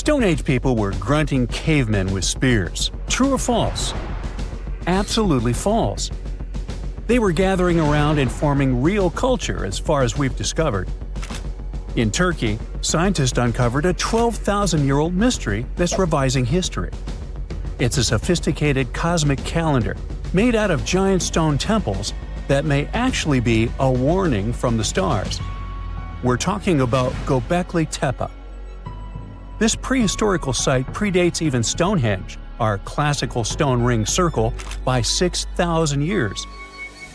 Stone Age people were grunting cavemen with spears. True or false? Absolutely false. They were gathering around and forming real culture as far as we've discovered. In Turkey, scientists uncovered a 12,000-year-old mystery that's revising history. It's a sophisticated cosmic calendar made out of giant stone temples that may actually be a warning from the stars. We're talking about Gobekli Tepe. This prehistorical site predates even Stonehenge, our classical stone ring circle, by 6,000 years.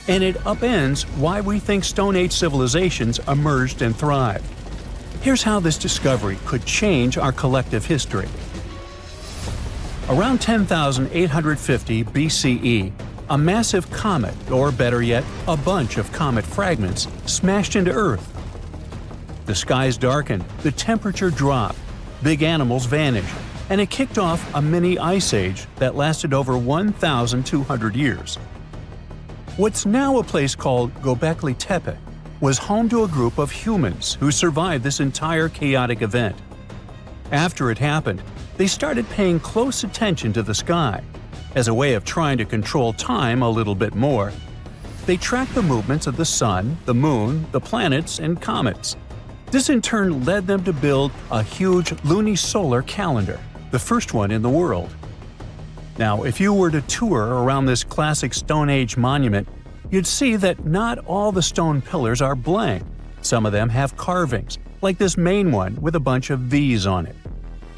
And it upends why we think Stone Age civilizations emerged and thrived. Here's how this discovery could change our collective history. Around 10,850 BCE, a massive comet, or better yet, a bunch of comet fragments, smashed into Earth. The skies darkened, the temperature dropped, big animals vanished, and it kicked off a mini ice age that lasted over 1,200 years. What's now a place called Gobekli Tepe was home to a group of humans who survived this entire chaotic event. After it happened, they started paying close attention to the sky. As a way of trying to control time a little bit more, they tracked the movements of the sun, the moon, the planets, and comets. This in turn led them to build a huge lunisolar calendar, the first one in the world. Now, if you were to tour around this classic Stone Age monument, you'd see that not all the stone pillars are blank. Some of them have carvings, like this main one with a bunch of V's on it.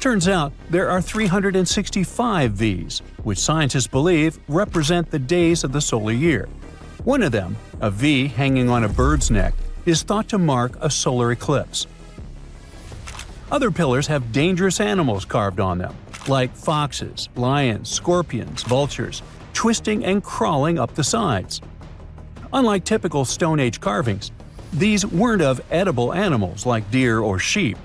Turns out there are 365 V's, which scientists believe represent the days of the solar year. One of them, a V hanging on a bird's neck, is thought to mark a solar eclipse. Other pillars have dangerous animals carved on them, like foxes, lions, scorpions, vultures, twisting and crawling up the sides. Unlike typical Stone Age carvings, these weren't of edible animals like deer or sheep.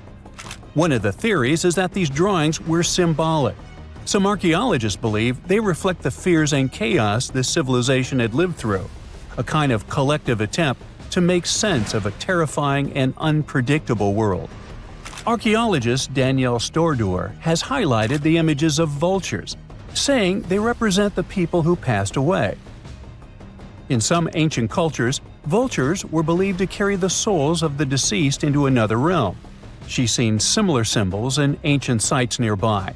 One of the theories is that these drawings were symbolic. Some archaeologists believe they reflect the fears and chaos this civilization had lived through, a kind of collective attempt to make sense of a terrifying and unpredictable world. Archaeologist Danielle Stordour has highlighted the images of vultures, saying they represent the people who passed away. In some ancient cultures, vultures were believed to carry the souls of the deceased into another realm. She's seen similar symbols in ancient sites nearby.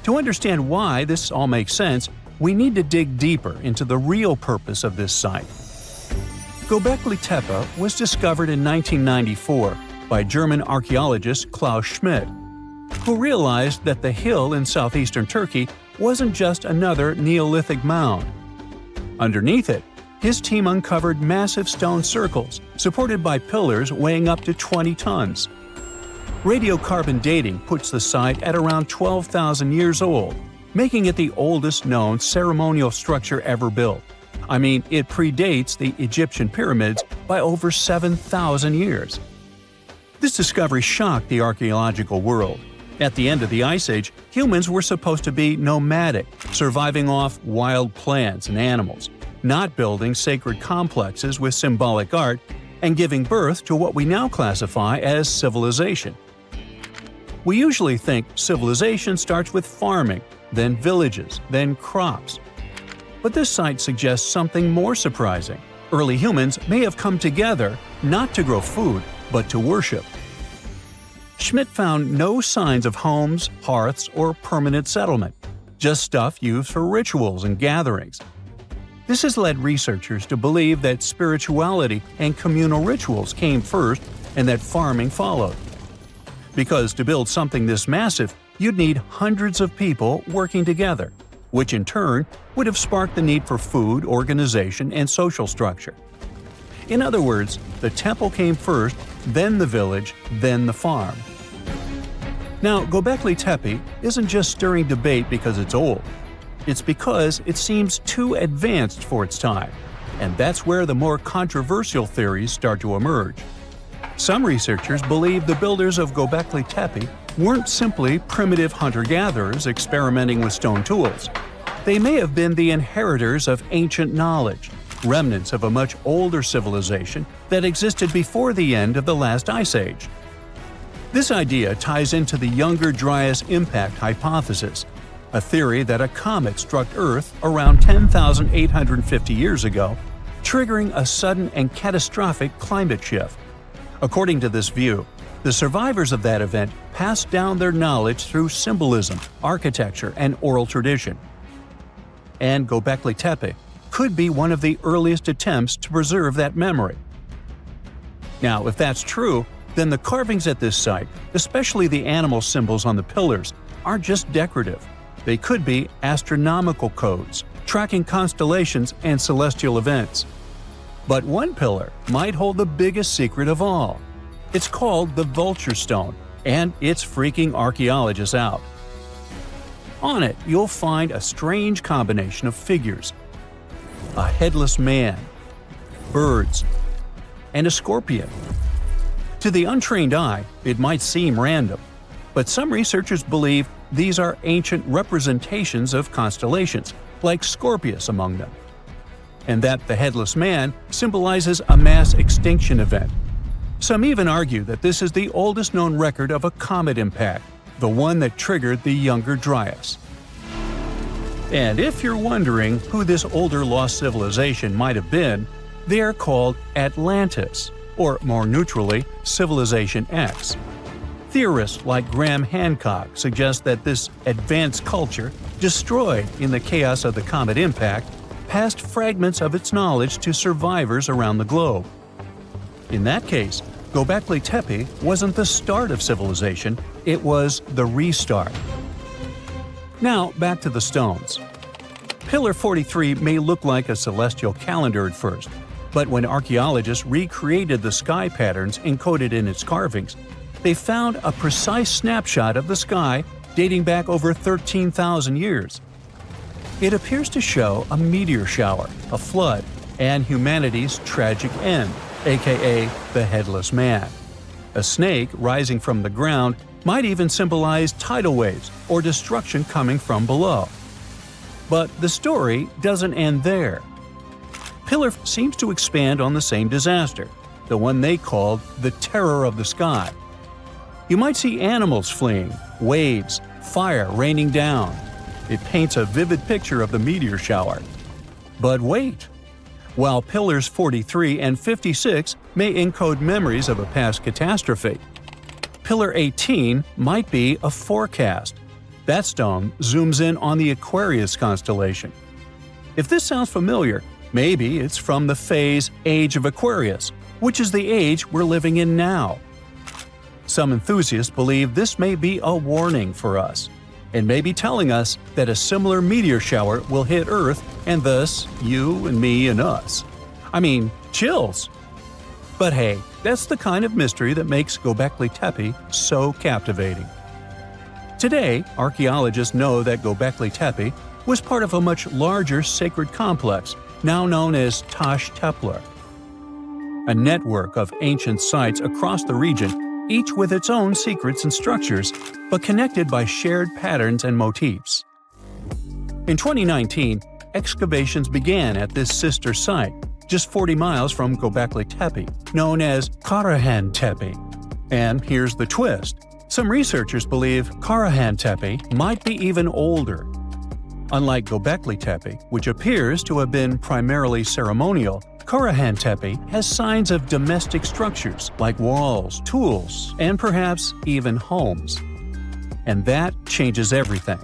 To understand why this all makes sense, we need to dig deeper into the real purpose of this site. Göbekli Tepe was discovered in 1994 by German archaeologist Klaus Schmidt, who realized that the hill in southeastern Turkey wasn't just another Neolithic mound. Underneath it, his team uncovered massive stone circles supported by pillars weighing up to 20 tons. Radiocarbon dating puts the site at around 12,000 years old, making it the oldest known ceremonial structure ever built. I mean, it predates the Egyptian pyramids by over 7,000 years. This discovery shocked the archaeological world. At the end of the Ice Age, humans were supposed to be nomadic, surviving off wild plants and animals, not building sacred complexes with symbolic art, and giving birth to what we now classify as civilization. We usually think civilization starts with farming, then villages, then crops. But this site suggests something more surprising. Early humans may have come together not to grow food, but to worship. Schmidt found no signs of homes, hearths, or permanent settlement, just stuff used for rituals and gatherings. This has led researchers to believe that spirituality and communal rituals came first and that farming followed. Because to build something this massive, you'd need hundreds of people working together, which in turn would have sparked the need for food, organization, and social structure. In other words, the temple came first, then the village, then the farm. Now, Gobekli Tepe isn't just stirring debate because it's old. It's because it seems too advanced for its time, and that's where the more controversial theories start to emerge. Some researchers believe the builders of Gobekli Tepe weren't simply primitive hunter-gatherers experimenting with stone tools. They may have been the inheritors of ancient knowledge, remnants of a much older civilization that existed before the end of the last ice age. This idea ties into the Younger Dryas impact hypothesis, a theory that a comet struck Earth around 10,850 years ago, triggering a sudden and catastrophic climate shift. According to this view, the survivors of that event passed down their knowledge through symbolism, architecture, and oral tradition. And Gobekli Tepe could be one of the earliest attempts to preserve that memory. Now, if that's true, then the carvings at this site, especially the animal symbols on the pillars, aren't just decorative. They could be astronomical codes, tracking constellations and celestial events. But one pillar might hold the biggest secret of all. It's called the Vulture Stone, and it's freaking archaeologists out. On it, you'll find a strange combination of figures: a headless man, birds, and a scorpion. To the untrained eye, it might seem random, but some researchers believe these are ancient representations of constellations, like Scorpius among them, and that the headless man symbolizes a mass extinction event. Some even argue that this is the oldest known record of a comet impact, the one that triggered the Younger Dryas. And if you're wondering who this older lost civilization might have been, they are called Atlantis, or more neutrally, Civilization X. Theorists like Graham Hancock suggest that this advanced culture, destroyed in the chaos of the comet impact, passed fragments of its knowledge to survivors around the globe. In that case, Gobekli Tepe wasn't the start of civilization, it was the restart. Now, back to the stones. Pillar 43 may look like a celestial calendar at first, but when archaeologists recreated the sky patterns encoded in its carvings, they found a precise snapshot of the sky dating back over 13,000 years. It appears to show a meteor shower, a flood, and humanity's tragic end, aka the Headless Man. A snake rising from the ground might even symbolize tidal waves or destruction coming from below. But the story doesn't end there. Pillar seems to expand on the same disaster, the one they called the Terror of the Sky. You might see animals fleeing, waves, fire raining down. It paints a vivid picture of the meteor shower. But wait! While Pillars 43 and 56 may encode memories of a past catastrophe, Pillar 18 might be a forecast. That stone zooms in on the Aquarius constellation. If this sounds familiar, maybe it's from the phase Age of Aquarius, which is the age we're living in now. Some enthusiasts believe this may be a warning for us, and may be telling us that a similar meteor shower will hit Earth and thus you and me and us. I mean, chills! But hey, that's the kind of mystery that makes Gobekli Tepe so captivating. Today, archaeologists know that Gobekli Tepe was part of a much larger sacred complex, now known as Taş Tepeler, a network of ancient sites across the region, each with its own secrets and structures, but connected by shared patterns and motifs. In 2019, excavations began at this sister site, just 40 miles from Gobekli Tepe, known as Karahan Tepe. And here's the twist. Some researchers believe Karahan Tepe might be even older. Unlike Gobekli Tepe, which appears to have been primarily ceremonial, Karahan Tepe has signs of domestic structures like walls, tools, and perhaps even homes. And that changes everything.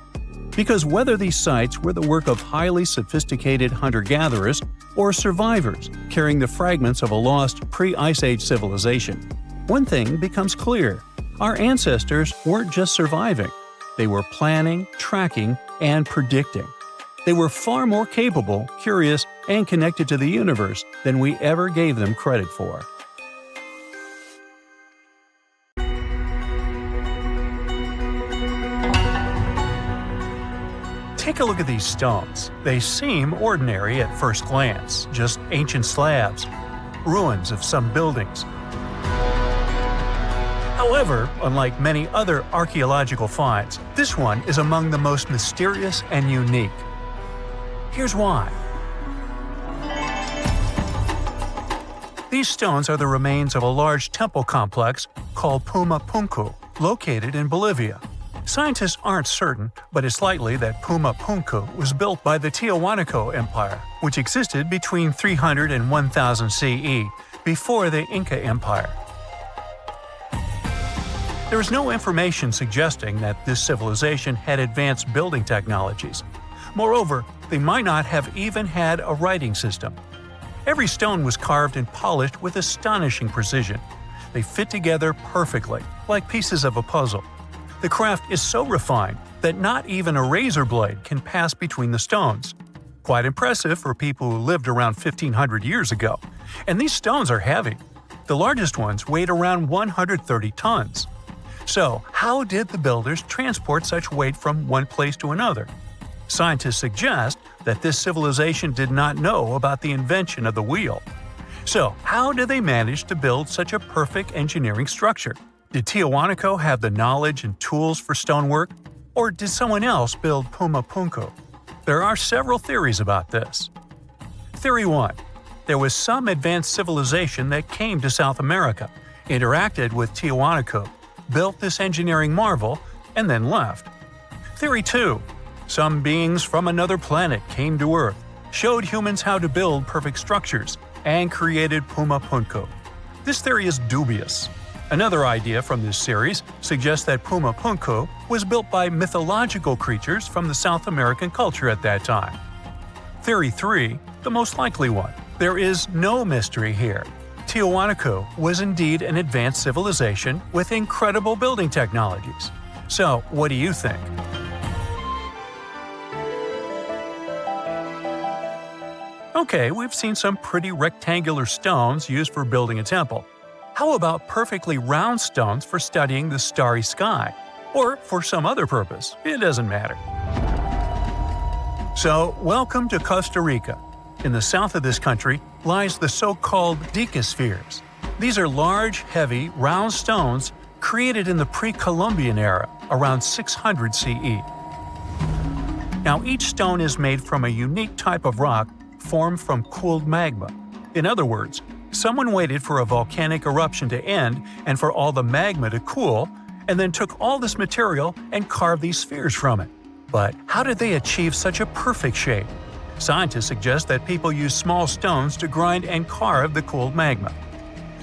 Because whether these sites were the work of highly sophisticated hunter-gatherers or survivors carrying the fragments of a lost pre-Ice Age civilization, one thing becomes clear. Our ancestors weren't just surviving. They were planning, tracking, and predicting. They were far more capable, curious, and connected to the universe than we ever gave them credit for. Take a look at these stones. They seem ordinary at first glance, just ancient slabs, ruins of some buildings. However, unlike many other archaeological finds, this one is among the most mysterious and unique. Here's why. These stones are the remains of a large temple complex called Puma Punku, located in Bolivia. Scientists aren't certain, but it's likely that Puma Punku was built by the Tiahuanaco Empire, which existed between 300 and 1000 CE, before the Inca Empire. There is no information suggesting that this civilization had advanced building technologies. Moreover, they might not have even had a writing system. Every stone was carved and polished with astonishing precision. They fit together perfectly, like pieces of a puzzle. The craft is so refined that not even a razor blade can pass between the stones. Quite impressive for people who lived around 1500 years ago. And these stones are heavy. The largest ones weighed around 130 tons. So, how did the builders transport such weight from one place to another? Scientists suggest that this civilization did not know about the invention of the wheel. So, how did they manage to build such a perfect engineering structure? Did Tiahuanaco have the knowledge and tools for stonework? Or did someone else build Puma Punku? There are several theories about this. Theory 1. There was some advanced civilization that came to South America, interacted with Tiahuanaco, built this engineering marvel, and then left. Theory 2. Some beings from another planet came to Earth, showed humans how to build perfect structures, and created Puma Punku. This theory is dubious. Another idea from this series suggests that Puma Punku was built by mythological creatures from the South American culture at that time. Theory 3, the most likely one. There is no mystery here. Tiahuanaco was indeed an advanced civilization with incredible building technologies. So, what do you think? Okay, we've seen some pretty rectangular stones used for building a temple. How about perfectly round stones for studying the starry sky? Or for some other purpose, it doesn't matter. So, welcome to Costa Rica. In the south of this country lies the so-called decaspheres. These are large, heavy, round stones created in the pre-Columbian era, around 600 CE. Now, each stone is made from a unique type of rock formed from cooled magma. In other words, someone waited for a volcanic eruption to end and for all the magma to cool, and then took all this material and carved these spheres from it. But how did they achieve such a perfect shape? Scientists suggest that people used small stones to grind and carve the cooled magma.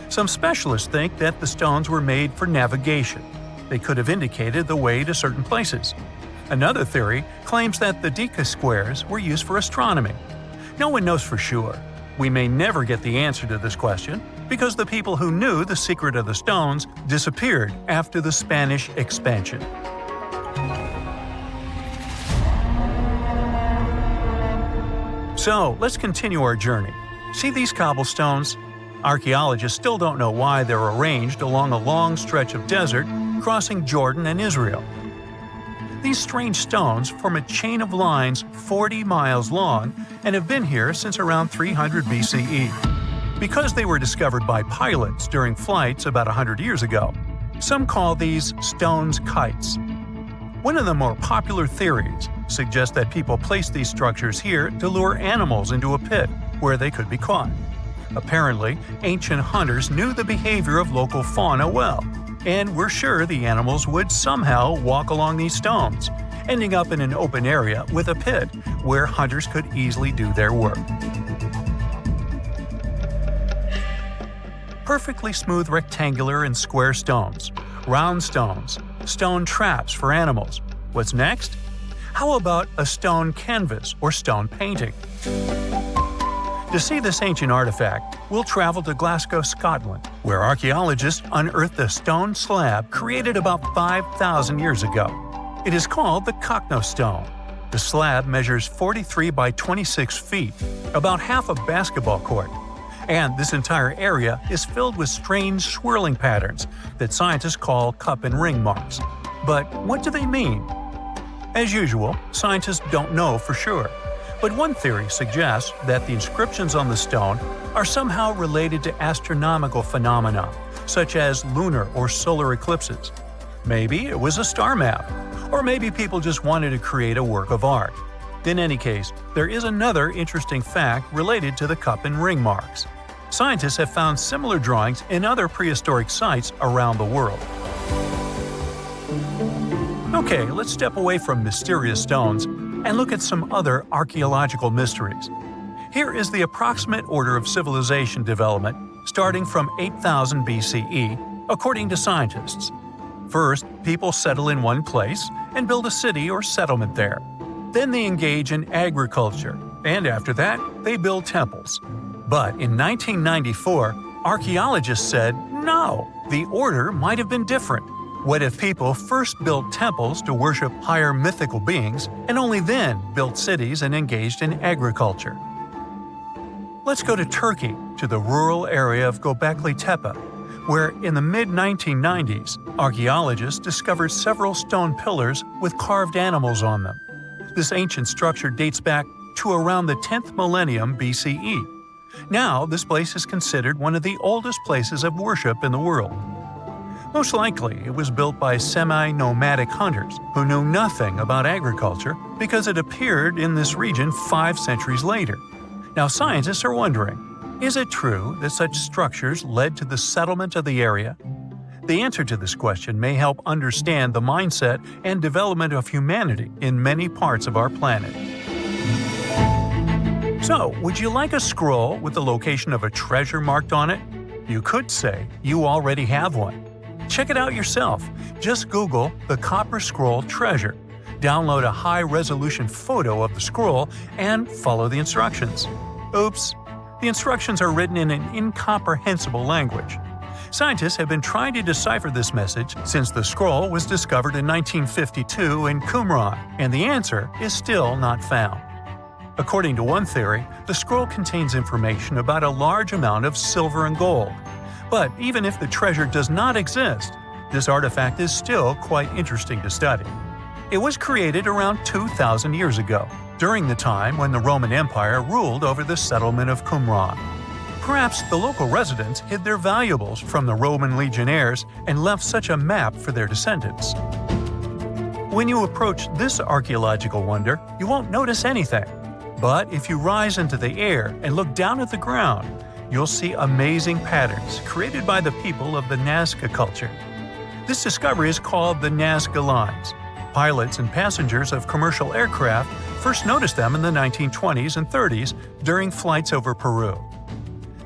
Some specialists think that the stones were made for navigation. They could have indicated the way to certain places. Another theory claims that the deca squares were used for astronomy. No one knows for sure. We may never get the answer to this question because the people who knew the secret of the stones disappeared after the Spanish expansion. So, let's continue our journey. See these cobblestones? Archaeologists still don't know why they're arranged along a long stretch of desert crossing Jordan and Israel. These strange stones form a chain of lines 40 miles long and have been here since around 300 BCE. Because they were discovered by pilots during flights about 100 years ago, some call these stones kites. One of the more popular theories suggests that people placed these structures here to lure animals into a pit where they could be caught. Apparently, ancient hunters knew the behavior of local fauna well, and were sure the animals would somehow walk along these stones, ending up in an open area with a pit where hunters could easily do their work. Perfectly smooth rectangular and square stones, round stones, stone traps for animals. What's next? How about a stone canvas or stone painting? To see this ancient artifact, we'll travel to Glasgow, Scotland, where archaeologists unearthed a stone slab created about 5,000 years ago. It is called the Cockno Stone. The slab measures 43 by 26 feet, about half a basketball court. And this entire area is filled with strange swirling patterns that scientists call cup and ring marks. But what do they mean? As usual, scientists don't know for sure. But one theory suggests that the inscriptions on the stone are somehow related to astronomical phenomena, such as lunar or solar eclipses. Maybe it was a star map, or maybe people just wanted to create a work of art. In any case, there is another interesting fact related to the cup and ring marks. Scientists have found similar drawings in other prehistoric sites around the world. Okay, let's step away from mysterious stones and look at some other archaeological mysteries. Here is the approximate order of civilization development starting from 8000 BCE, according to scientists. First, people settle in one place and build a city or settlement there. Then they engage in agriculture, and after that, they build temples. But in 1994, archaeologists said, no, the order might have been different. What if people first built temples to worship higher mythical beings and only then built cities and engaged in agriculture? Let's go to Turkey, to the rural area of Göbekli Tepe, where in the mid-1990s, archaeologists discovered several stone pillars with carved animals on them. This ancient structure dates back to around the 10th millennium BCE. Now, this place is considered one of the oldest places of worship in the world. Most likely, it was built by semi-nomadic hunters who knew nothing about agriculture because it appeared in this region 5 centuries later. Now, scientists are wondering, is it true that such structures led to the settlement of the area? The answer to this question may help understand the mindset and development of humanity in many parts of our planet. So, would you like a scroll with the location of a treasure marked on it? You could say you already have one. Check it out yourself. Just Google the Copper Scroll Treasure. Download a high-resolution photo of the scroll and follow the instructions. Oops! The instructions are written in an incomprehensible language. Scientists have been trying to decipher this message since the scroll was discovered in 1952 in Qumran, and the answer is still not found. According to one theory, the scroll contains information about a large amount of silver and gold. But even if the treasure does not exist, this artifact is still quite interesting to study. It was created around 2,000 years ago, during the time when the Roman Empire ruled over the settlement of Qumran. Perhaps the local residents hid their valuables from the Roman legionnaires and left such a map for their descendants. When you approach this archaeological wonder, you won't notice anything. But if you rise into the air and look down at the ground, you'll see amazing patterns created by the people of the Nazca culture. This discovery is called the Nazca Lines. Pilots and passengers of commercial aircraft first noticed them in the 1920s and 30s during flights over Peru.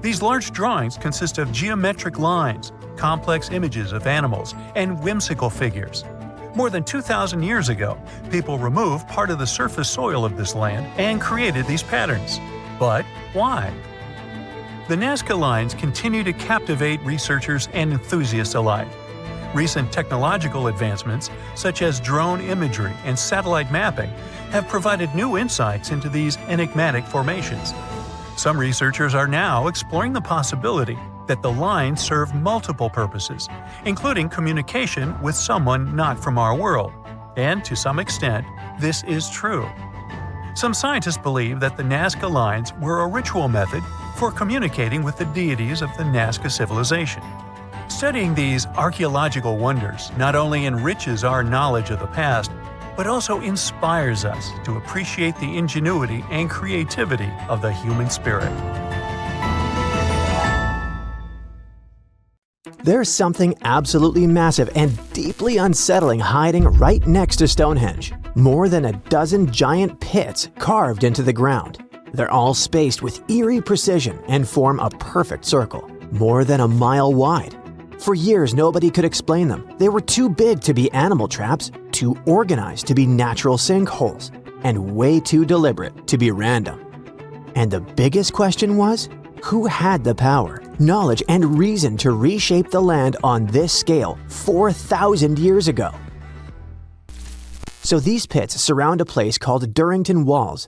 These large drawings consist of geometric lines, complex images of animals, and whimsical figures. More than 2,000 years ago, people removed part of the surface soil of this land and created these patterns. But why? The Nazca Lines continue to captivate researchers and enthusiasts alike. Recent technological advancements, such as drone imagery and satellite mapping, have provided new insights into these enigmatic formations. Some researchers are now exploring the possibility that the lines serve multiple purposes, including communication with someone not from our world. And to some extent, this is true. Some scientists believe that the Nazca Lines were a ritual method for communicating with the deities of the Nazca civilization. Studying these archaeological wonders not only enriches our knowledge of the past, but also inspires us to appreciate the ingenuity and creativity of the human spirit. There's something absolutely massive and deeply unsettling hiding right next to Stonehenge. More than a dozen giant pits carved into the ground. They're all spaced with eerie precision and form a perfect circle, more than a mile wide. For years, nobody could explain them. They were too big to be animal traps, too organized to be natural sinkholes, and way too deliberate to be random. And the biggest question was, who had the power, knowledge, and reason to reshape the land on this scale 4,000 years ago? So these pits surround a place called Durrington Walls,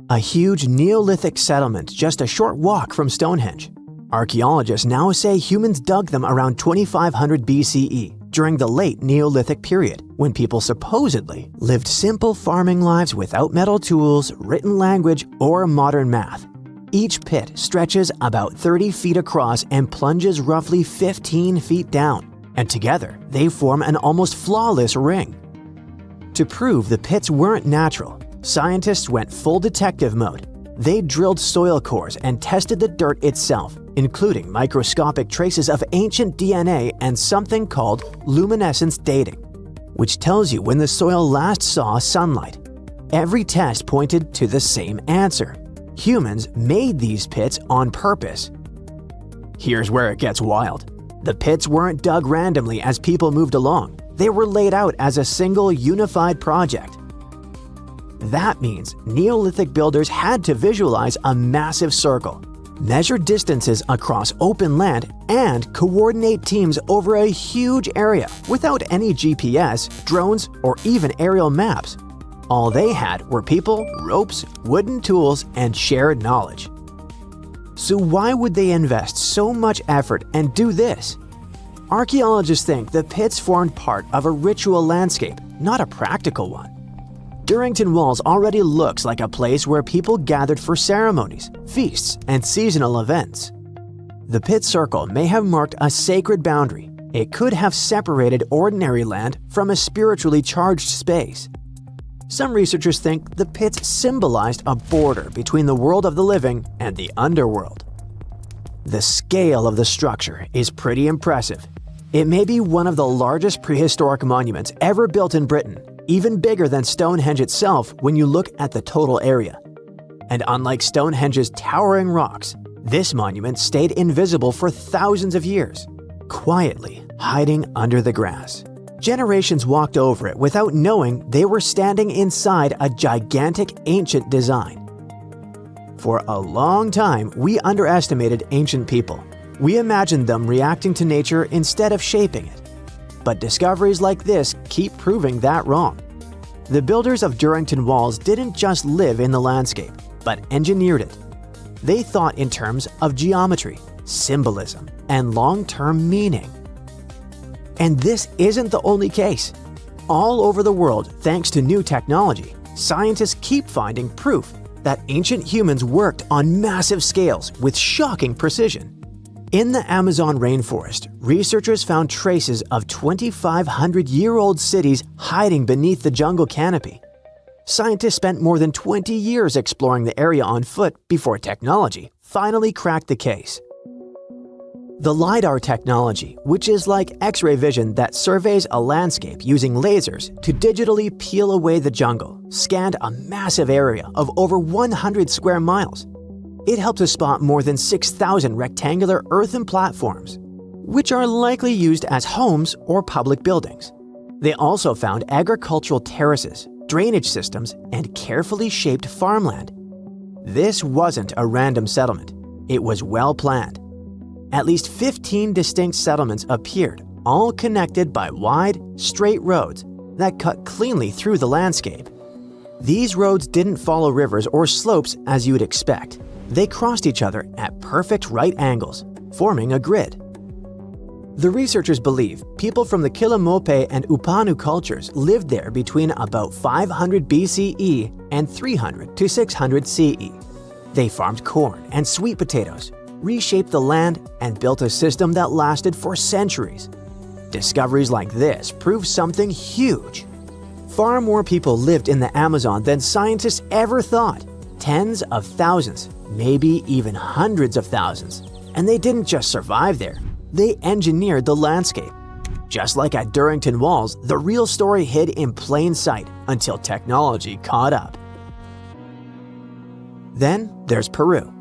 a huge Neolithic settlement just a short walk from Stonehenge. Archaeologists now say humans dug them around 2500 BCE, during the late Neolithic period, when people supposedly lived simple farming lives without metal tools, written language, or modern math. Each pit stretches about 30 feet across and plunges roughly 15 feet down, and together they form an almost flawless ring. To prove the pits weren't natural, scientists went full detective mode. They drilled soil cores and tested the dirt itself, including microscopic traces of ancient DNA and something called luminescence dating, which tells you when the soil last saw sunlight. Every test pointed to the same answer. Humans made these pits on purpose. Here's where it gets wild. The pits weren't dug randomly as people moved along. They were laid out as a single unified project. That means Neolithic builders had to visualize a massive circle, measure distances across open land, and coordinate teams over a huge area without any GPS, drones, or even aerial maps. All they had were people, ropes, wooden tools, and shared knowledge. So why would they invest so much effort and do this? Archaeologists think the pits formed part of a ritual landscape, not a practical one. Durrington Walls already looks like a place where people gathered for ceremonies, feasts, and seasonal events. The pit circle may have marked a sacred boundary. It could have separated ordinary land from a spiritually charged space. Some researchers think the pits symbolized a border between the world of the living and the underworld. The scale of the structure is pretty impressive. It may be one of the largest prehistoric monuments ever built in Britain, even bigger than Stonehenge itself when you look at the total area. And unlike Stonehenge's towering rocks, this monument stayed invisible for thousands of years, quietly hiding under the grass. Generations walked over it without knowing they were standing inside a gigantic ancient design. For a long time, we underestimated ancient people. We imagined them reacting to nature instead of shaping it. But discoveries like this keep proving that wrong. The builders of Durrington Walls didn't just live in the landscape, but engineered it. They thought in terms of geometry, symbolism, and long-term meaning. And this isn't the only case. All over the world, thanks to new technology, scientists keep finding proof that ancient humans worked on massive scales with shocking precision. In the Amazon rainforest, researchers found traces of 2,500-year-old cities hiding beneath the jungle canopy. Scientists spent more than 20 years exploring the area on foot before technology finally cracked the case. The LiDAR technology, which is like X-ray vision that surveys a landscape using lasers to digitally peel away the jungle, scanned a massive area of over 100 square miles. It helped to spot more than 6,000 rectangular earthen platforms, which are likely used as homes or public buildings. They also found agricultural terraces, drainage systems, and carefully shaped farmland. This wasn't a random settlement. It was well planned. At least 15 distinct settlements appeared, all connected by wide, straight roads that cut cleanly through the landscape. These roads didn't follow rivers or slopes as you'd expect. They crossed each other at perfect right angles, forming a grid. The researchers believe people from the Quillamope and Upanu cultures lived there between about 500 BCE and 300 to 600 CE. They farmed corn and sweet potatoes, reshaped the land, and built a system that lasted for centuries. Discoveries like this prove something huge. Far more people lived in the Amazon than scientists ever thought. Tens of thousands, maybe even hundreds of thousands. And they didn't just survive there, they engineered the landscape. Just like at Durrington Walls, the real story hid in plain sight until technology caught up. Then there's Peru,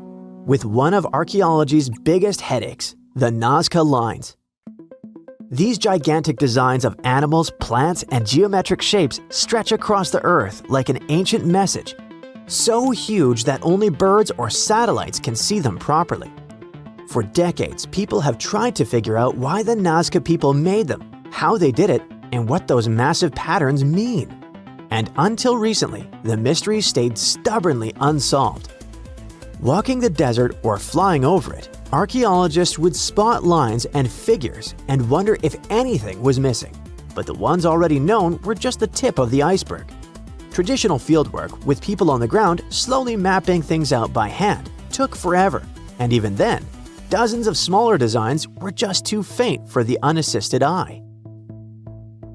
with one of archaeology's biggest headaches, the Nazca lines. These gigantic designs of animals, plants, and geometric shapes stretch across the earth like an ancient message, so huge that only birds or satellites can see them properly. For decades, people have tried to figure out why the Nazca people made them, how they did it, and what those massive patterns mean. And until recently, the mystery stayed stubbornly unsolved. Walking the desert or flying over it, archaeologists would spot lines and figures and wonder if anything was missing. But the ones already known were just the tip of the iceberg. Traditional fieldwork, with people on the ground slowly mapping things out by hand, took forever. And even then, dozens of smaller designs were just too faint for the unassisted eye.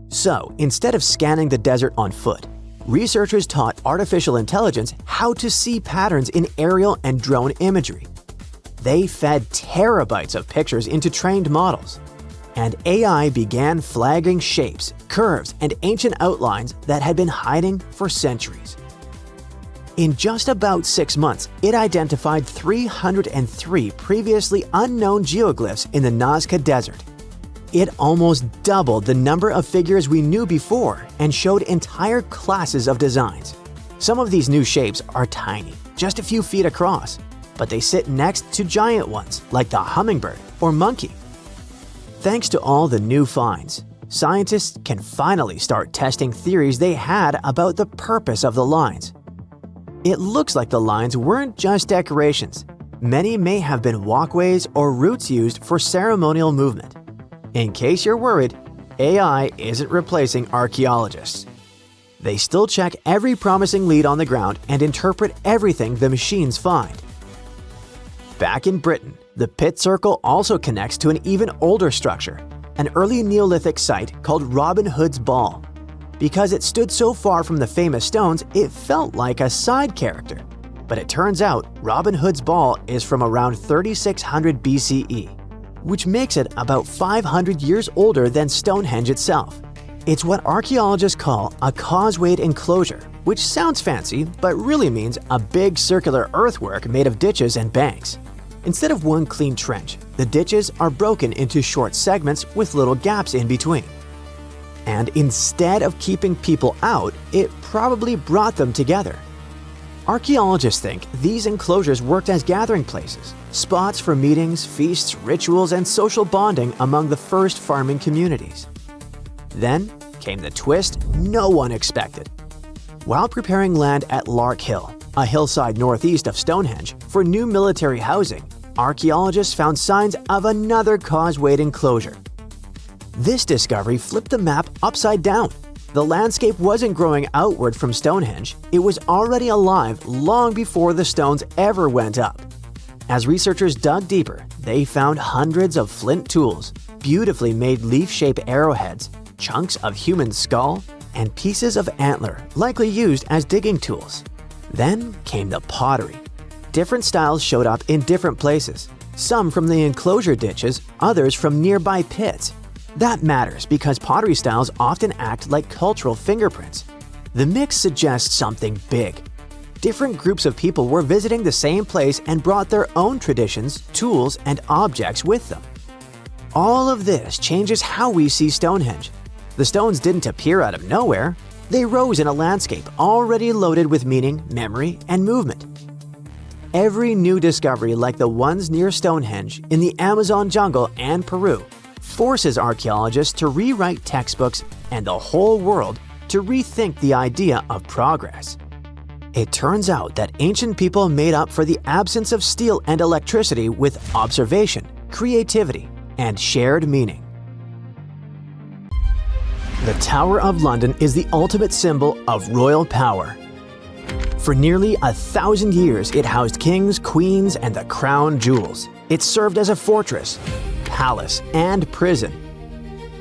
So, instead of scanning the desert on foot, researchers taught artificial intelligence how to see patterns in aerial and drone imagery. They fed terabytes of pictures into trained models, and AI began flagging shapes, curves, and ancient outlines that had been hiding for centuries. In just about 6 months, it identified 303 previously unknown geoglyphs in the Nazca Desert. It almost doubled the number of figures we knew before and showed entire classes of designs. Some of these new shapes are tiny, just a few feet across, but they sit next to giant ones like the hummingbird or monkey. Thanks to all the new finds, scientists can finally start testing theories they had about the purpose of the lines. It looks like the lines weren't just decorations. Many may have been walkways or routes used for ceremonial movement. In case you're worried, AI isn't replacing archaeologists. They still check every promising lead on the ground and interpret everything the machines find. Back in Britain, the pit circle also connects to an even older structure, an early Neolithic site called Robin Hood's Ball. Because it stood so far from the famous stones, it felt like a side character. But it turns out Robin Hood's Ball is from around 3600 BCE, which makes it about 500 years older than Stonehenge itself. It's what archaeologists call a causewayed enclosure, which sounds fancy but really means a big circular earthwork made of ditches and banks. Instead of one clean trench, the ditches are broken into short segments with little gaps in between. And instead of keeping people out, it probably brought them together. Archaeologists think these enclosures worked as gathering places, spots for meetings, feasts, rituals, and social bonding among the first farming communities. Then came the twist no one expected. While preparing land at Lark Hill, a hillside northeast of Stonehenge, for new military housing, archaeologists found signs of another causewayed enclosure. This discovery flipped the map upside down. The landscape wasn't growing outward from Stonehenge, it was already alive long before the stones ever went up. As researchers dug deeper, they found hundreds of flint tools, beautifully made leaf-shaped arrowheads, chunks of human skull, and pieces of antler, likely used as digging tools. Then came the pottery. Different styles showed up in different places, some from the enclosure ditches, others from nearby pits. That matters because pottery styles often act like cultural fingerprints. The mix suggests something big. Different groups of people were visiting the same place and brought their own traditions, tools, and objects with them. All of this changes how we see Stonehenge. The stones didn't appear out of nowhere. They rose in a landscape already loaded with meaning, memory, and movement. Every new discovery like the ones near Stonehenge, in the Amazon jungle and Peru, forces archaeologists to rewrite textbooks and the whole world to rethink the idea of progress. It turns out that ancient people made up for the absence of steel and electricity with observation, creativity, and shared meaning. The Tower of London is the ultimate symbol of royal power. For nearly 1,000 years, it housed kings, queens, and the crown jewels. It served as a fortress, palace, and prison.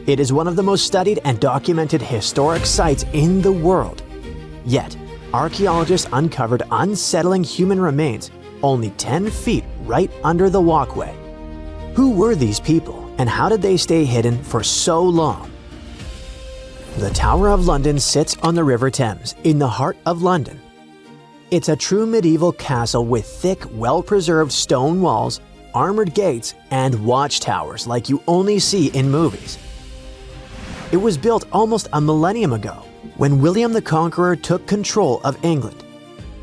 It is one of the most studied and documented historic sites in the world. Yet, archaeologists uncovered unsettling human remains only 10 feet right under the walkway. Who were these people, and how did they stay hidden for so long? The Tower of London sits on the River Thames, in the heart of London. It's a true medieval castle with thick, well-preserved stone walls, armored gates, and watchtowers like you only see in movies. It was built almost a millennium ago, when William the Conqueror took control of England.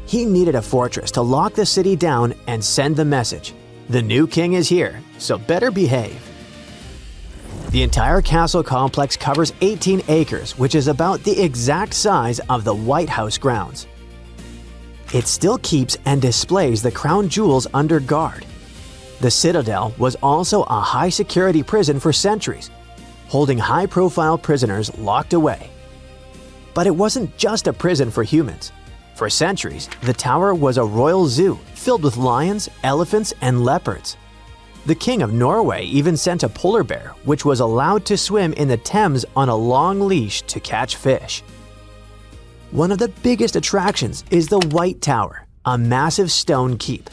He needed a fortress to lock the city down and send the message: the new king is here, so better behave. The entire castle complex covers 18 acres, which is about the exact size of the White House grounds. It still keeps and displays the crown jewels under guard. The Citadel was also a high-security prison for centuries, holding high-profile prisoners locked away. But it wasn't just a prison for humans. For centuries, the tower was a royal zoo filled with lions, elephants, and leopards. The King of Norway even sent a polar bear, which was allowed to swim in the Thames on a long leash to catch fish. One of the biggest attractions is the White Tower, a massive stone keep.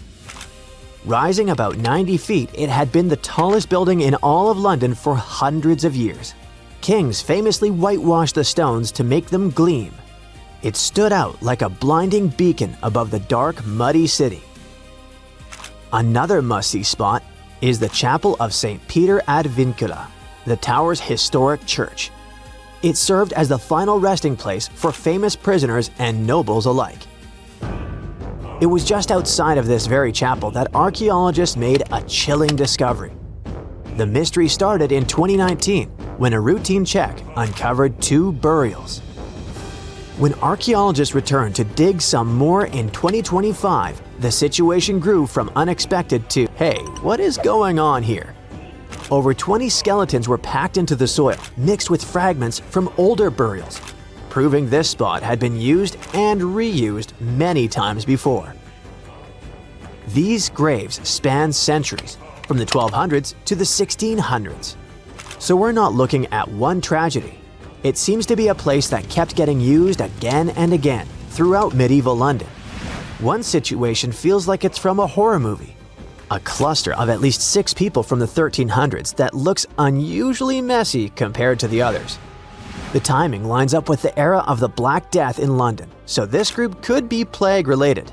Rising about 90 feet, it had been the tallest building in all of London for hundreds of years. Kings famously whitewashed the stones to make them gleam. It stood out like a blinding beacon above the dark, muddy city. Another must-see spot is the Chapel of St. Peter ad Vincula, the tower's historic church. It served as the final resting place for famous prisoners and nobles alike. It was just outside of this very chapel that archaeologists made a chilling discovery. The mystery started in 2019 when a routine check uncovered 2 burials. When archaeologists returned to dig some more in 2025, the situation grew from unexpected to, hey, what is going on here? Over 20 skeletons were packed into the soil, mixed with fragments from older burials, proving this spot had been used and reused many times before. These graves span centuries, from the 1200s to the 1600s. So we're not looking at one tragedy. It seems to be a place that kept getting used again and again throughout medieval London. One situation feels like it's from a horror movie. A cluster of at least 6 people from the 1300s that looks unusually messy compared to the others. The timing lines up with the era of the Black Death in London, so this group could be plague-related.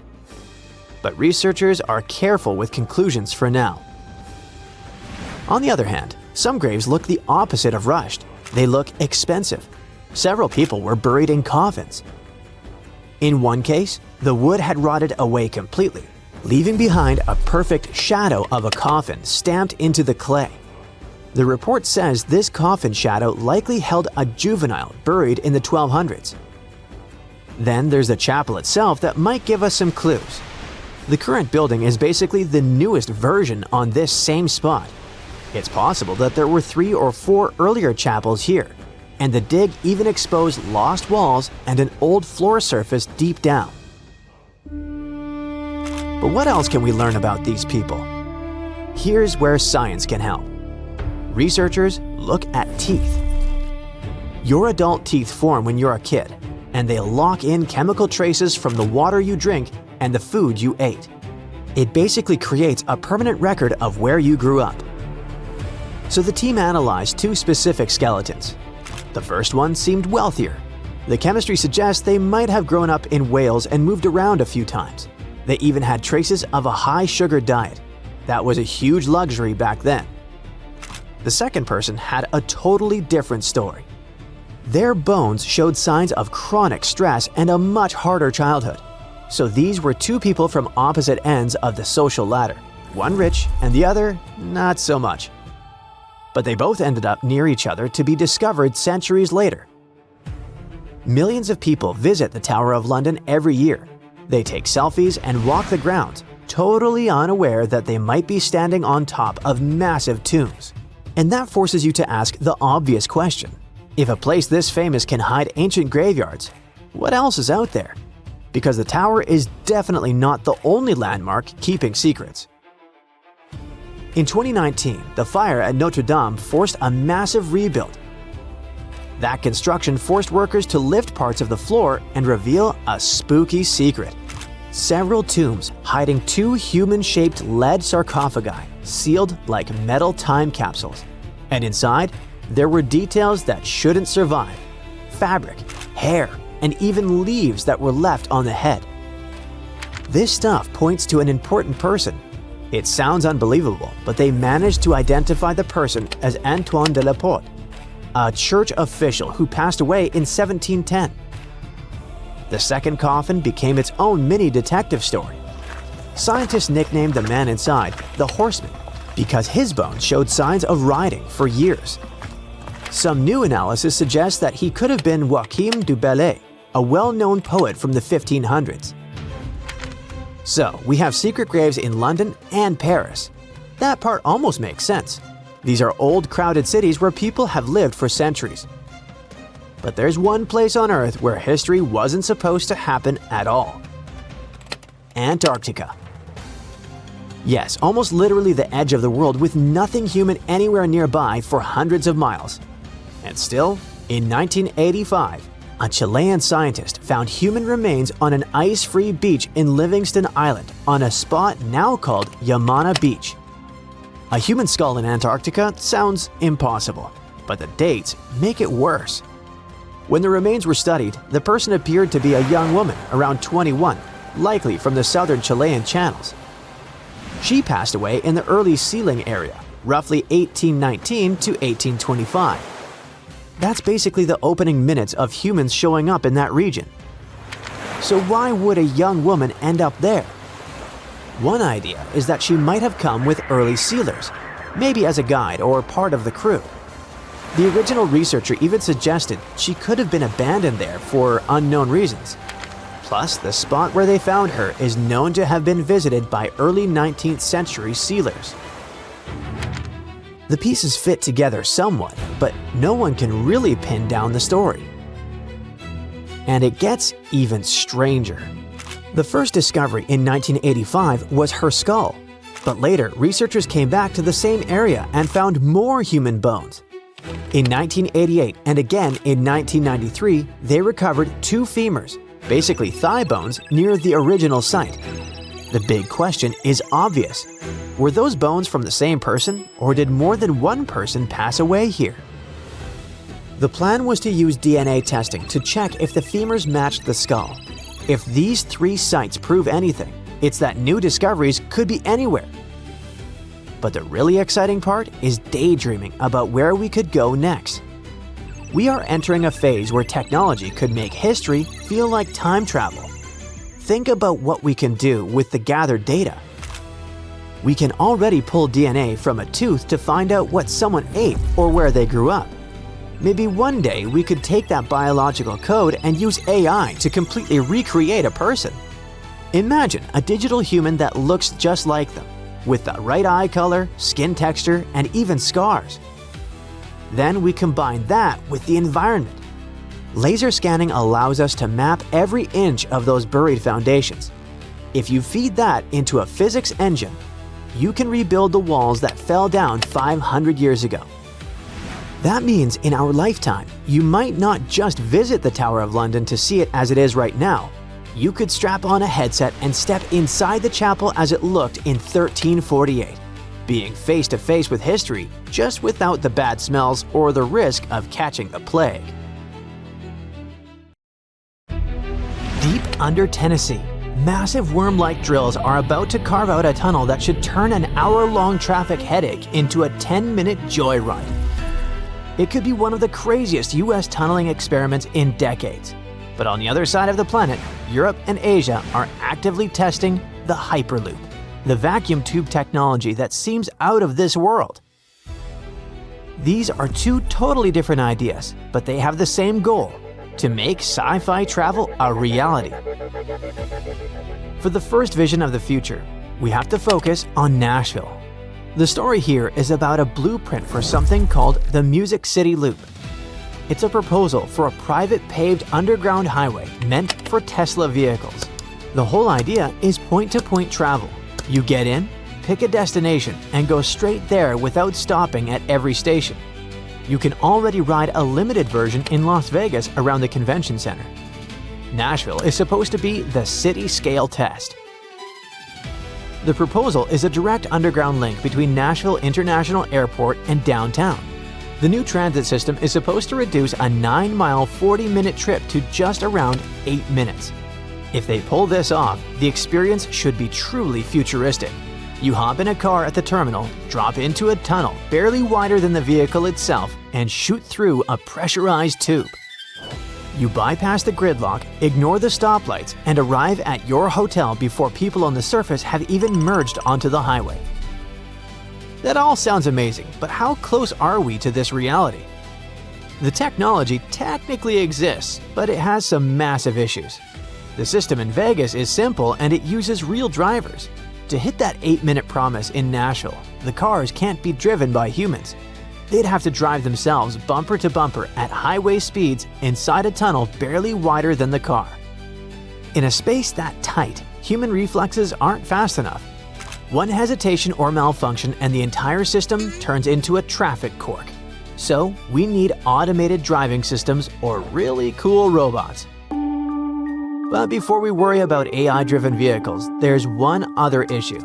But researchers are careful with conclusions for now. On the other hand, some graves look the opposite of rushed. They look expensive. Several people were buried in coffins. In one case, the wood had rotted away completely, leaving behind a perfect shadow of a coffin stamped into the clay. The report says this coffin shadow likely held a juvenile buried in the 1200s. Then there's the chapel itself that might give us some clues. The current building is basically the newest version on this same spot. It's possible that there were 3 or 4 earlier chapels here, and the dig even exposed lost walls and an old floor surface deep down. But what else can we learn about these people? Here's where science can help. Researchers look at teeth. Your adult teeth form when you're a kid, and they lock in chemical traces from the water you drink and the food you ate. It basically creates a permanent record of where you grew up. So the team analyzed 2 specific skeletons. The first one seemed wealthier. The chemistry suggests they might have grown up in Wales and moved around a few times. They even had traces of a high-sugar diet. That was a huge luxury back then. The second person had a totally different story. Their bones showed signs of chronic stress and a much harder childhood. So these were 2 people from opposite ends of the social ladder. One rich and the other not so much. But they both ended up near each other to be discovered centuries later. Millions of people visit the Tower of London every year. They take selfies and walk the grounds, totally unaware that they might be standing on top of massive tombs. And that forces you to ask the obvious question. If a place this famous can hide ancient graveyards, what else is out there? Because the tower is definitely not the only landmark keeping secrets. In 2019, the fire at Notre Dame forced a massive rebuild. That construction forced workers to lift parts of the floor and reveal a spooky secret. Several tombs hiding 2 human-shaped lead sarcophagi, sealed like metal time capsules. And inside, there were details that shouldn't survive: fabric, hair, and even leaves that were left on the head. This stuff points to an important person. It sounds unbelievable, but they managed to identify the person as Antoine de la Porte, a church official who passed away in 1710. The second coffin became its own mini detective story. Scientists nicknamed the man inside the Horseman because his bones showed signs of riding for years. Some new analysis suggests that he could have been Joachim du Bellay, a well-known poet from the 1500s. So, we have secret graves in London and Paris. That part almost makes sense. These are old, crowded cities where people have lived for centuries. But there's one place on Earth where history wasn't supposed to happen at all. Antarctica. Yes, almost literally the edge of the world with nothing human anywhere nearby for hundreds of miles. And still, in 1985, a Chilean scientist found human remains on an ice-free beach in Livingston Island on a spot now called Yamana Beach. A human skull in Antarctica sounds impossible, but the dates make it worse. When the remains were studied, the person appeared to be a young woman around 21, likely from the southern Chilean channels. She passed away in the early sealing area, roughly 1819 to 1825. That's basically the opening minutes of humans showing up in that region. So why would a young woman end up there? One idea is that she might have come with early sealers, maybe as a guide or part of the crew. The original researcher even suggested she could have been abandoned there for unknown reasons. Plus, the spot where they found her is known to have been visited by early 19th century sealers. The pieces fit together somewhat, but no one can really pin down the story. And it gets even stranger. The first discovery in 1985 was her skull, but later researchers came back to the same area and found more human bones. In 1988 and again in 1993, they recovered 2 femurs, basically thigh bones, near the original site. The big question is obvious. Were those bones from the same person, or did more than one person pass away here? The plan was to use DNA testing to check if the femurs matched the skull. If these 3 sites prove anything, it's that new discoveries could be anywhere. But the really exciting part is daydreaming about where we could go next. We are entering a phase where technology could make history feel like time travel. Think about what we can do with the gathered data. We can already pull DNA from a tooth to find out what someone ate or where they grew up. Maybe one day we could take that biological code and use AI to completely recreate a person. Imagine a digital human that looks just like them, with the right eye color, skin texture, and even scars. Then we combine that with the environment. Laser scanning allows us to map every inch of those buried foundations. If you feed that into a physics engine, you can rebuild the walls that fell down 500 years ago. That means in our lifetime, you might not just visit the Tower of London to see it as it is right now. You could strap on a headset and step inside the chapel as it looked in 1348, being face to face with history, just without the bad smells or the risk of catching the plague. Deep under Tennessee, massive worm-like drills are about to carve out a tunnel that should turn an hour-long traffic headache into a 10-minute joyride. It could be one of the craziest US tunneling experiments in decades. But on the other side of the planet, Europe and Asia are actively testing the Hyperloop, the vacuum tube technology that seems out of this world. These are 2 totally different ideas, but they have the same goal: to make sci-fi travel a reality. For the first vision of the future, we have to focus on Nashville. The story here is about a blueprint for something called the Music City Loop. It's a proposal for a private paved underground highway meant for Tesla vehicles. The whole idea is point-to-point travel. You get in, pick a destination, and go straight there without stopping at every station. You can already ride a limited version in Las Vegas around the convention center. Nashville is supposed to be the city-scale test. The proposal is a direct underground link between Nashville International Airport and downtown. The new transit system is supposed to reduce a 9-mile, 40-minute trip to just around 8 minutes. If they pull this off, the experience should be truly futuristic. You hop in a car at the terminal, drop into a tunnel barely wider than the vehicle itself, and shoot through a pressurized tube. You bypass the gridlock, ignore the stoplights, and arrive at your hotel before people on the surface have even merged onto the highway. That all sounds amazing, but how close are we to this reality? The technology technically exists, but it has some massive issues. The system in Vegas is simple and it uses real drivers. To hit that 8-minute promise in Nashville, the cars can't be driven by humans. They'd have to drive themselves bumper to bumper at highway speeds inside a tunnel barely wider than the car. In a space that tight, human reflexes aren't fast enough. One hesitation or malfunction and the entire system turns into a traffic cork. So we need automated driving systems or really cool robots. But before we worry about AI-driven vehicles, there's one other issue.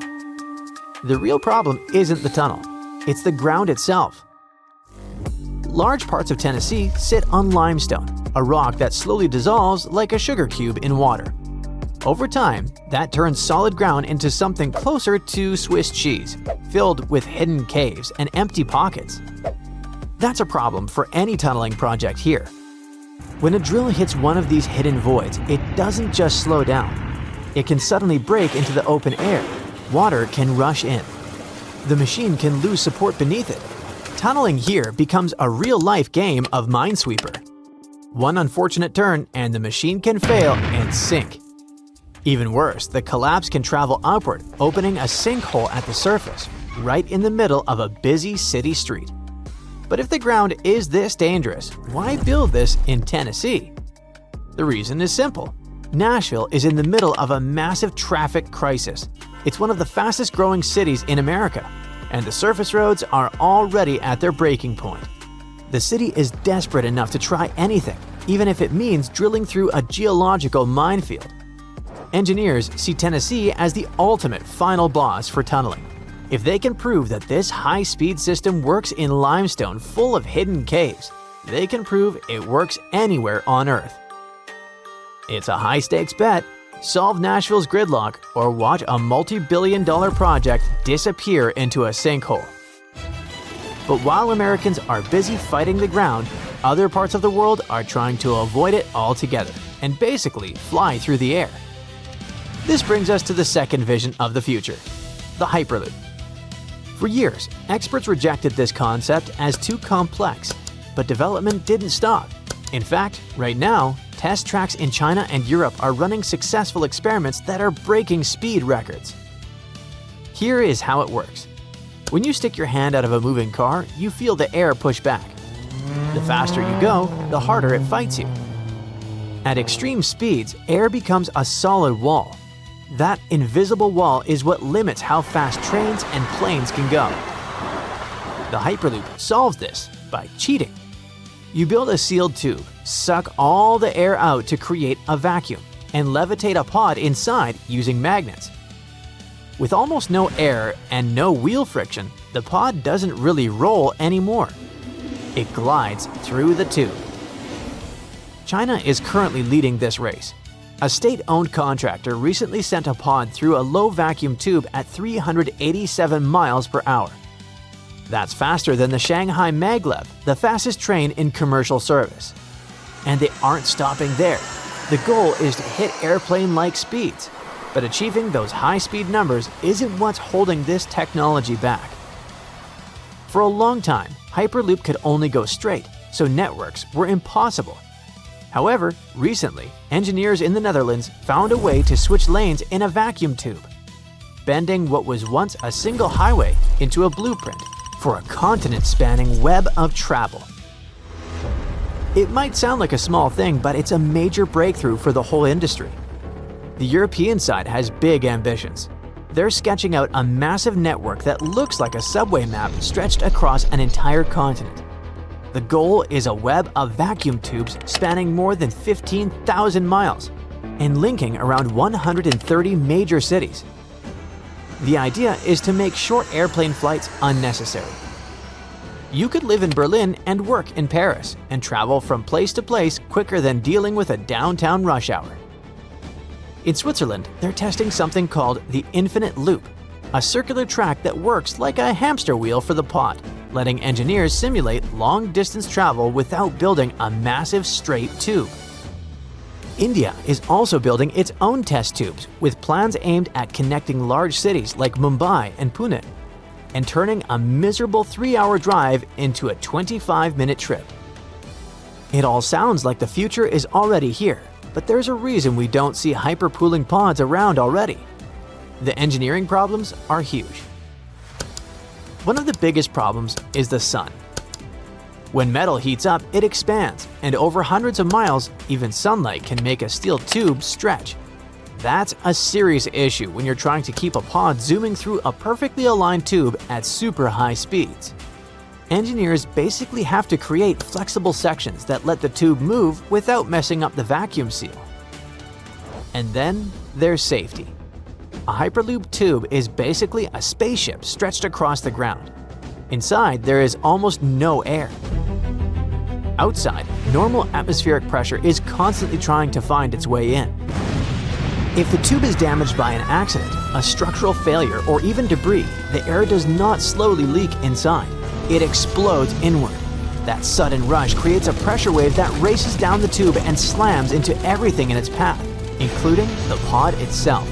The real problem isn't the tunnel, it's the ground itself. Large parts of Tennessee sit on limestone, a rock that slowly dissolves like a sugar cube in water. Over time, that turns solid ground into something closer to Swiss cheese, filled with hidden caves and empty pockets. That's a problem for any tunneling project here. When a drill hits one of these hidden voids, it doesn't just slow down. It can suddenly break into the open air. Water can rush in. The machine can lose support beneath it. Tunneling here becomes a real-life game of Minesweeper. One unfortunate turn and the machine can fail and sink. Even worse, the collapse can travel upward, opening a sinkhole at the surface, right in the middle of a busy city street. But if the ground is this dangerous, why build this in Tennessee? The reason is simple. Nashville is in the middle of a massive traffic crisis. It's one of the fastest growing cities in America, and the surface roads are already at their breaking point. The city is desperate enough to try anything, even if it means drilling through a geological minefield. Engineers see Tennessee as the ultimate final boss for tunneling. If they can prove that this high-speed system works in limestone full of hidden caves, they can prove it works anywhere on Earth. It's a high-stakes bet. Solve Nashville's gridlock or watch a multi-billion-dollar project disappear into a sinkhole. But while Americans are busy fighting the ground, other parts of the world are trying to avoid it altogether and basically fly through the air. This brings us to the second vision of the future, the Hyperloop. For years, experts rejected this concept as too complex, but development didn't stop. In fact, right now, test tracks in China and Europe are running successful experiments that are breaking speed records. Here is how it works. When you stick your hand out of a moving car, you feel the air push back. The faster you go, the harder it fights you. At extreme speeds, air becomes a solid wall. That invisible wall is what limits how fast trains and planes can go. The Hyperloop solves this by cheating. You build a sealed tube, suck all the air out to create a vacuum, and levitate a pod inside using magnets. With almost no air and no wheel friction, the pod doesn't really roll anymore. It glides through the tube. China is currently leading this race. A state-owned contractor recently sent a pod through a low-vacuum tube at 387 miles per hour. That's faster than the Shanghai Maglev, the fastest train in commercial service. And they aren't stopping there. The goal is to hit airplane-like speeds, but achieving those high-speed numbers isn't what's holding this technology back. For a long time, Hyperloop could only go straight, so networks were impossible. However, recently, engineers in the Netherlands found a way to switch lanes in a vacuum tube, bending what was once a single highway into a blueprint for a continent-spanning web of travel. It might sound like a small thing, but it's a major breakthrough for the whole industry. The European side has big ambitions. They're sketching out a massive network that looks like a subway map stretched across an entire continent. The goal is a web of vacuum tubes spanning more than 15,000 miles and linking around 130 major cities. The idea is to make short airplane flights unnecessary. You could live in Berlin and work in Paris and travel from place to place quicker than dealing with a downtown rush hour. In Switzerland, they're testing something called the Infinite Loop, a circular track that works like a hamster wheel for the pod, letting engineers simulate long-distance travel without building a massive straight tube. India is also building its own test tubes with plans aimed at connecting large cities like Mumbai and Pune and turning a miserable 3-hour drive into a 25-minute trip. It all sounds like the future is already here, but there's a reason we don't see hyperpooling pods around already. The engineering problems are huge. One of the biggest problems is the sun. When metal heats up, it expands, and over hundreds of miles, even sunlight can make a steel tube stretch. That's a serious issue when you're trying to keep a pod zooming through a perfectly aligned tube at super high speeds. Engineers basically have to create flexible sections that let the tube move without messing up the vacuum seal. And then there's safety. A Hyperloop tube is basically a spaceship stretched across the ground. Inside, there is almost no air. Outside, normal atmospheric pressure is constantly trying to find its way in. If the tube is damaged by an accident, a structural failure, or even debris, the air does not slowly leak inside. It explodes inward. That sudden rush creates a pressure wave that races down the tube and slams into everything in its path, including the pod itself.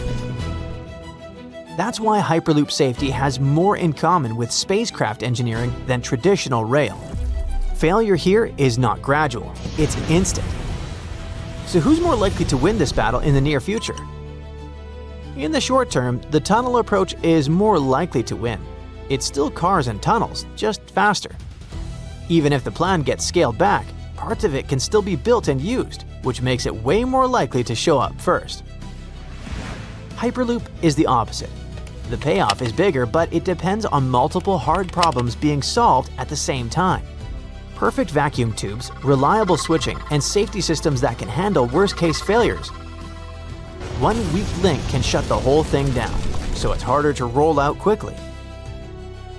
That's why Hyperloop safety has more in common with spacecraft engineering than traditional rail. Failure here is not gradual, it's instant. So who's more likely to win this battle in the near future? In the short term, the tunnel approach is more likely to win. It's still cars and tunnels, just faster. Even if the plan gets scaled back, parts of it can still be built and used, which makes it way more likely to show up first. Hyperloop is the opposite. The payoff is bigger, but it depends on multiple hard problems being solved at the same time. Perfect vacuum tubes, reliable switching, and safety systems that can handle worst-case failures. One weak link can shut the whole thing down, so it's harder to roll out quickly.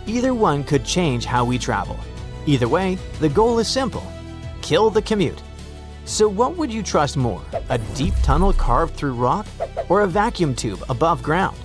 Either one could change how we travel. Either way, the goal is simple: kill the commute. So what would you trust more, a deep tunnel carved through rock or a vacuum tube above ground?